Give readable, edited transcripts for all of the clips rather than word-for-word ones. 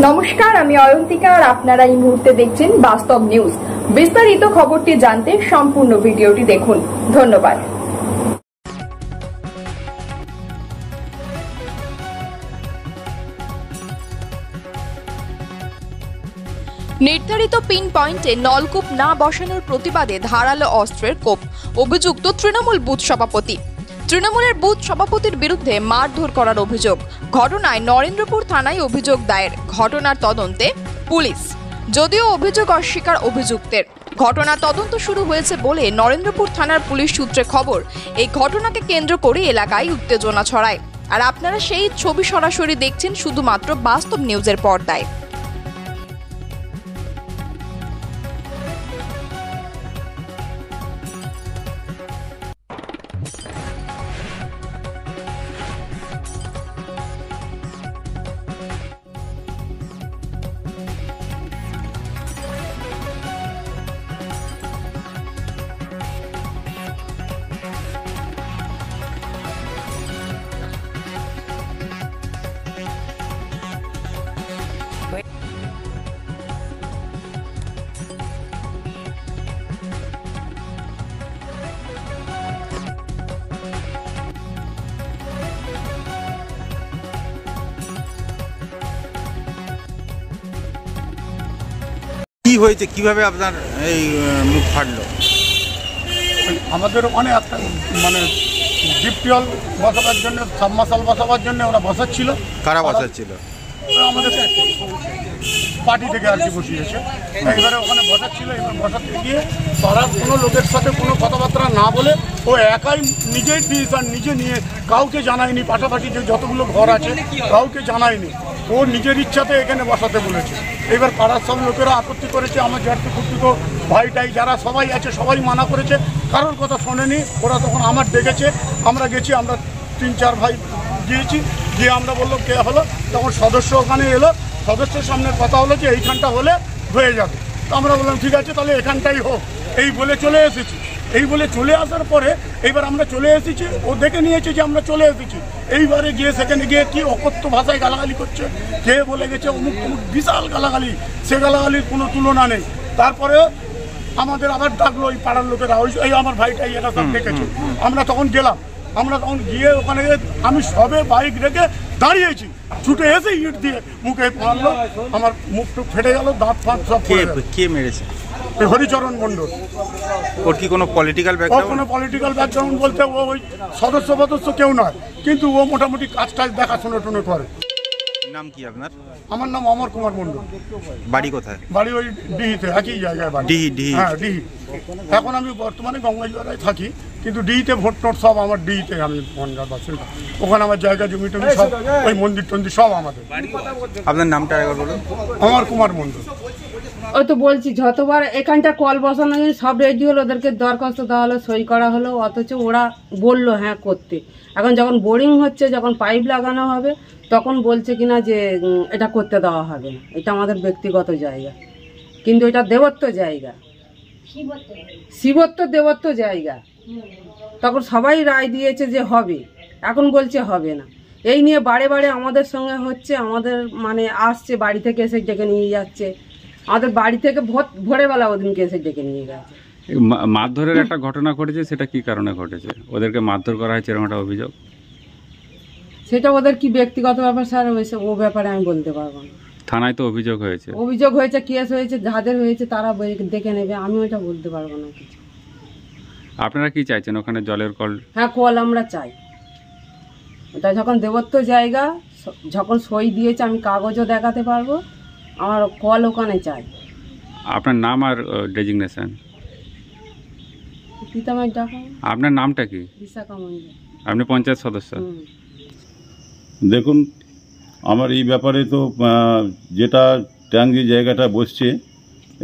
নমস্কার, আমি অয়ন্তিকা আর আপনারা এই মুহূর্তে দেখছেন বাস্তব নিউজ। বিস্তারিত খবরটি জানতে সম্পূর্ণ ভিডিওটি দেখুন। ধন্যবাদ। নির্ধারিত পিন পয়েন্টে নলকূপ না বসানোর প্রতিবাদে ধারালো অস্ত্রের কোপ, অভিযুক্ত তৃণমূল বুথ সভাপতি। তৃণমূলের বুথ সভাপতির বিরুদ্ধে মারধর করার অভিযোগ। ঘটনায় নরেন্দ্রপুর থানায় অভিযোগ দায়ের। ঘটনার তদন্তে পুলিশ, যদিও অভিযোগ অস্বীকার অভিযুক্তের। ঘটনার তদন্ত শুরু হয়েছে বলে নরেন্দ্রপুর থানার পুলিশ সূত্রে খবর। এই ঘটনাকে কেন্দ্র করে এলাকায় উত্তেজনা ছড়ায়। আর আপনারা সেই ছবি সরাসরি দেখছেন শুধুমাত্র বাস্তব নিউজের পর্দায়। কি হয়েছে, কিভাবে আপনার এই মুখ ফাটলো? আমাদের ওখানে একটা ডিপ টিউবওয়েল বসাবার জন্য, সাবমার্সাল বসাবার জন্য ওরা বসাচ্ছিল। কারা বসাচ্ছিল? আমাদের পার্টি থেকে আর কি বসিয়েছে। এবারে ওখানে বসাচ্ছিল। এবার বসাতে গিয়ে তারা কোনো লোকের সাথে কোনো কথাবার্তা না বলে ও একাই নিজেই ডিসিশন নিজে নিয়ে কাউকে জানায়নি। পাশাপাশি যে যতগুলো ঘর আছে কাউকে জানায়নি। ও নিজের ইচ্ছাতে এখানে বসাতে বলেছে। এবার পাড়ার সব লোকেরা আপত্তি করেছে। আমার জ্যাঠু কুটুকো ভাইটাই যারা সবাই আছে সবাই মানা করেছে, কারোর কথা শোনেনি। ওরা তখন আমার ডেকেছে, আমরা গেছি। আমরা 3-4 ভাই গিয়েছি, গিয়ে আমরা বললো কে হলো, তখন সদস্য ওখানে এলো। সদস্যের সামনে কথা হলো যে এইখানটা হলে হয়ে যাবে। তো আমরা বললাম ঠিক আছে, তাহলে এখানটাই হোক। এই বলে চলে এসেছি। এই বলে চলে আসার পরে এইবার আমরা চলে এসেছি। ও দেখে নিয়েছে যে আমরা চলে এসেছি। এইবারে গিয়ে সেখানে গিয়ে কি অকথ্য ভাষায় গালাগালি করছে। কে বলে গেছে অমুক অমুক, বিশাল গালাগালি। সে গালাগালির কোনো তুলনা নেই। তারপরে আমাদের আবার ডাকলো ওই পাড়ার লোকেরা, ওই আমার ভাইটাই এরা সব ডেকেছে। আমরা তখন গেলাম। আমরা তখন গিয়ে ওখানে আমি সবে বাইক রেখে দাঁড়িয়েছি। ছুটে এসে ইট দিয়ে মুখে মারলো। আমার মুখ টুক ফেটে গেল, দাঁত ফাঁত সব। কে মেরেছে? হরিচরণ মণ্ডল। ওর কি কোনো পলিটিক্যাল ব্যাকগ্রাউন্ড? কোনো পলিটিক্যাল ব্যাকগ্রাউন্ড বলতে ও ওই সদস্য কেউ নয়, কিন্তু ও মোটামুটি কাজ দেখাশোনা টুনো করে। নাম কি আপনার? আমার নাম অমর কুমার মণ্ডল। বাড়ি কোথায়? বাড়ি ওই ডিহিতে, একই জায়গায় বাড়ি। ডিহি? হ্যাঁ, ডিহি। এখন আমি বর্তমানে গঙ্গাজোড়ায় থাকি, কিন্তু ডিহিতে ভোট টোট সব আমার ডিহিতে। আমি বনগাঁ বাসিন্দা। ওখানে আমার জায়গা জমি টমি সব, ওই মন্দির টন্দির সব আমাদের। আপনার নামটা একবার বলুন। অমর কুমার মণ্ডল। ওই তো বলছি, যতবার এখানটা কল বসানো সব রেডি হলো, ওদেরকে দরখাস্ত দেওয়া হলো, সই করা হলো, অথচ ওরা বললো হ্যাঁ করতে। এখন যখন বোরিং হচ্ছে, যখন পাইপ লাগানো হবে, তখন বলছে কিনা যে এটা করতে দেওয়া হবে না, এটা আমাদের ব্যক্তিগত জায়গা। কিন্তু এটা দেবত্ব জায়গা, শিবত্ব দেবত্ব জায়গা। তখন সবাই রায় দিয়েছে যে হবে, এখন বলছে হবে না। এই নিয়ে বারে বারে আমাদের সঙ্গে হচ্ছে। আমাদের আসছে, বাড়ি থেকে এসে ডেকে নিয়ে যাচ্ছে। আমাদের বাড়ি থেকে ভোরবেলা ওদিনকে এসে ডেকে নিয়ে গেছে। মারধরের একটা ঘটনা ঘটেছে, সেটা কি কারণে ঘটেছে? ওদেরকে মারধর করা হয়েছে এরকম একটা অভিযোগ। সেটা ওদের কি ব্যক্তিগত ব্যাপার স্যার, ও ব্যাপারে আমি বলতে পারবো না। থানায় তো অভিযোগ হয়েছে, কেস হয়েছে, যাদের হয়েছে তারা দেখে নেবে, আমি ওইটা বলতে পারবো না কিছু। আপনারা কি চাইছেন? ওখানে জলের কল? হ্যাঁ, কল আমরা চাই। ওটা যখন দেবত্ব জায়গা, যখন সই দিয়েছে, আমি কাগজও দেখাতে পারবো। আমার কল ওখানে চাই। আপনার নাম আর ডেজিগনেশন? আপনার নামটা কি? আপনি পঞ্চায়েত সদস্য? দেখুন, আমার এই ব্যাপারে তো যেটা ট্যাঙ্ক যে জায়গাটা বসছে,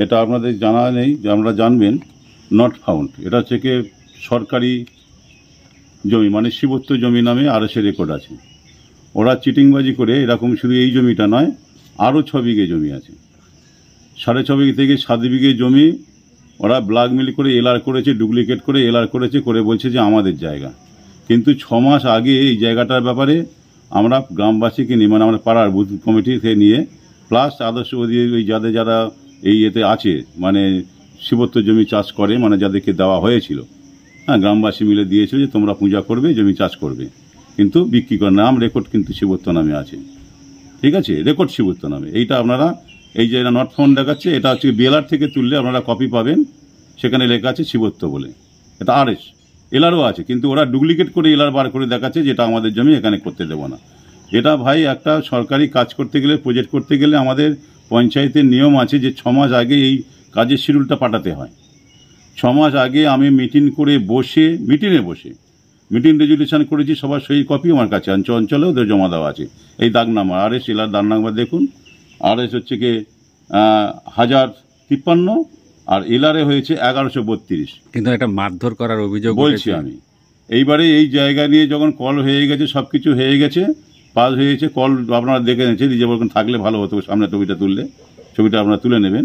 এটা আপনাদের জানা নেই, আপনারা জানবেন। নট ফাউন্ড, এটা থেকে সরকারি জমি, শিবত্ব জমি নামে RSA রেকর্ড আছে। ওরা চিটিংবাজি করে এরকম শুধু এই জমিটা নয়, আরও 6 বিঘে জমি আছে। 6.5 বিঘে থেকে 7 বিঘে জমি ওরা ব্ল্যাকমেল করে এলআর করেছে, ডুপ্লিকেট করে এলআর করেছে, করে বলছে যে আমাদের জায়গা। কিন্তু 6 মাস আগে এই জায়গাটার ব্যাপারে আমরা গ্রামবাসীকে নিয়ে, আমরা পাড়ার বুথ কমিটিকে নিয়ে প্লাস আদর্শ ওই যারা এই এতে আছে মানে শিবত্ব জমি চাষ করে মানে যাদেরকে দেওয়া হয়েছিল, হ্যাঁ গ্রামবাসী মিলে দিয়েছিল যে তোমরা পূজা করবে জমি চাষ করবে, কিন্তু বিক্রি করার নাম রেকর্ড কিন্তু শিবত্ব নামে আছে, ঠিক আছে, রেকর্ড শিবত্ব নামে। এইটা আপনারা এই যে নট ফাউন্ড দেখাচ্ছে এটা হচ্ছে বিএলআর থেকে তুললে আপনারা কপি পাবেন, সেখানে লেখা আছে শিবত্ব বলে, এটা আরএস এলআরও আছে, কিন্তু ওরা ডুপ্লিকেট করে এলআর বার করে দেখাচ্ছে যেটা আমাদের জমি এখানে করতে দেবো না। এটা ভাই একটা সরকারি কাজ করতে গেলে প্রজেক্ট করতে গেলে আমাদের পঞ্চায়েতের নিয়ম আছে যে 6 মাস আগে এই কাজের শিডিউলটা পাঠাতে হয়। 6 মাস আগে আমি মিটিং রেজুলেশন করেছি, সবার সই কপি আমার কাছে অঞ্চলেও ওদের জমা দেওয়া আছে। এই দাগ নাম্বার আরএস এলআর দাগ নাম্বার দেখুন, আরএস হচ্ছে কি 1053 আর এলআরএ হয়েছে 1132। কিন্তু একটা মারধর করার অভিযোগ বলছি আমি। এইবারে এই জায়গা নিয়ে যখন কল হয়ে গেছে, সব কিছু হয়ে গেছে, পাস হয়েছে, কল আপনারা দেখে নিয়েছেন, রিজার্ভ থাকলে ভালো হতো, সামনে ছবিটা আপনারা তুলে নেবেন।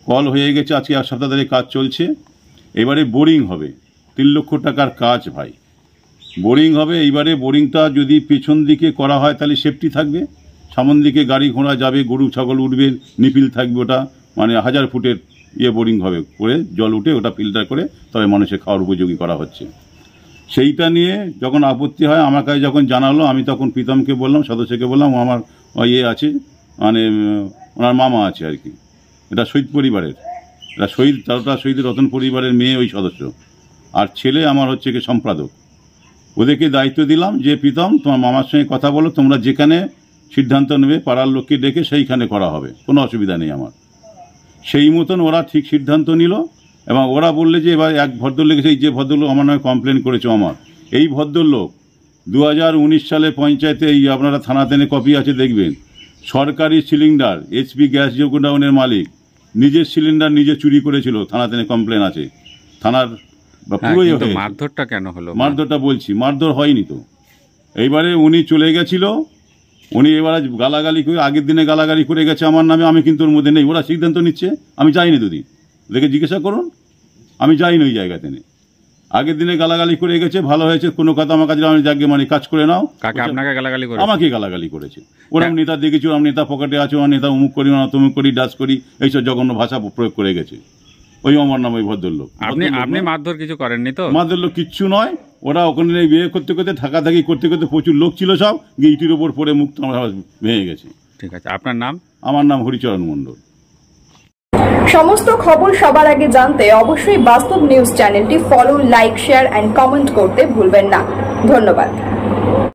কল হয়ে গেছে, আজকে 1 সপ্তাহ ধরে কাজ চলছে। এবারে বোরিং হবে, 3 লক্ষ টাকার কাজ ভাই, বোরিং হবে। এইবারে বোরিংটা যদি পেছন দিকে করা হয় তাহলে সেফটি থাকবে, সামন দিকে গাড়ি ঘোড়া যাবে, গরু ছাগল উঠবে, নিপিল থাকবে, ওটা মানে 1000 ফুটের বোরিং হবে, করে জল উঠে ওটা ফিল্টার করে তবে মানুষের খাওয়ার উপযোগী করা হচ্ছে। সেইটা নিয়ে যখন আপত্তি হয় আমার কাছে যখন জানালো, আমি তখন প্রীতমকে বললাম, সদস্যকে বললাম, ও আমার আছে মানে ওনার মামা আছে আর কি, এটা শহীদ পরিবারের, এটা শহীদ রতন পরিবারের মেয়ে ওই সদস্য, আর ছেলে আমার হচ্ছে কি সম্পাদক। ওদেরকে দায়িত্ব দিলাম যে প্রীতম তোমার মামার সঙ্গে কথা বলো, তোমরা যেখানে সিদ্ধান্ত নেবে পাড়ার লোককে ডেকে সেইখানে করা হবে, কোনো অসুবিধা নেই আমার। সেই মতন ওরা ঠিক সিদ্ধান্ত নিল, এবং ওরা বললে যে এবার এক ভদ্রলোক, এই যে ভদ্রলোক আমার নামে কমপ্লেন করেছে এই ভদ্রলোক 2019 সালে পঞ্চায়েতে, এই আপনারা থানাতে কপি আছে দেখবেন, সরকারি সিলিন্ডার এইচপি গ্যাস গোডাউনের মালিক নিজের সিলিন্ডার নিজে চুরি করেছিল, থানাতে কমপ্লেন আছে, থানার পুরোই। মারধরটা কেন হলো? মারধরটা বলছি, মারধর হয়নি তো। এইবারে উনি চলে গেছিল, উনি এবারে গালাগালি করে, আগের দিনে গালাগালি করে গেছে আমার নামে, আমি কিন্তু ওর মধ্যে নেই, ওরা সিদ্ধান্ত নিচ্ছে, আমি যাইনি দুদিন, দেখে জিজ্ঞাসা করুন, আমি যাইনি ওই জায়গাতে নেই। আগের দিনে গালাগালি করে গেছে, ভালো হয়েছে, কোনো কথা আমার কাছে আমি যাকে মানে কাজ করে নাও। আপনাকে গালাগালি করে? আমাকে গালাগালি করেছে। ওরকম নেতা দেখেছি, ওরকম নেতা পকেটে আছে, ওর নেতা অমুক করি না তমুক করি, ডাস করি, এইসব জঘন্য ভাষা প্রয়োগ করে গেছে ওই আমার নাম ওই ভদ্রলোক। আপনি মারধর কিছু করেননি তো? মারধর কিচ্ছু নয়, ওরা ওখানে বিয়ে করতে করতে থাকাথাকি করতে করতে প্রচুর লোক ছিল, সব গিয়ে ইটির ওপর পড়ে মুখ ভেঙে গেছে। ঠিক আছে, আপনার নাম? আমার নাম হরিচরণ মণ্ডল। সমস্ত খবর সবার আগে জানতে অবশ্যই বাস্তব নিউজ চ্যানেলটি follow, like, share and comment করতে ভুলবেন না। ধন্যবাদ।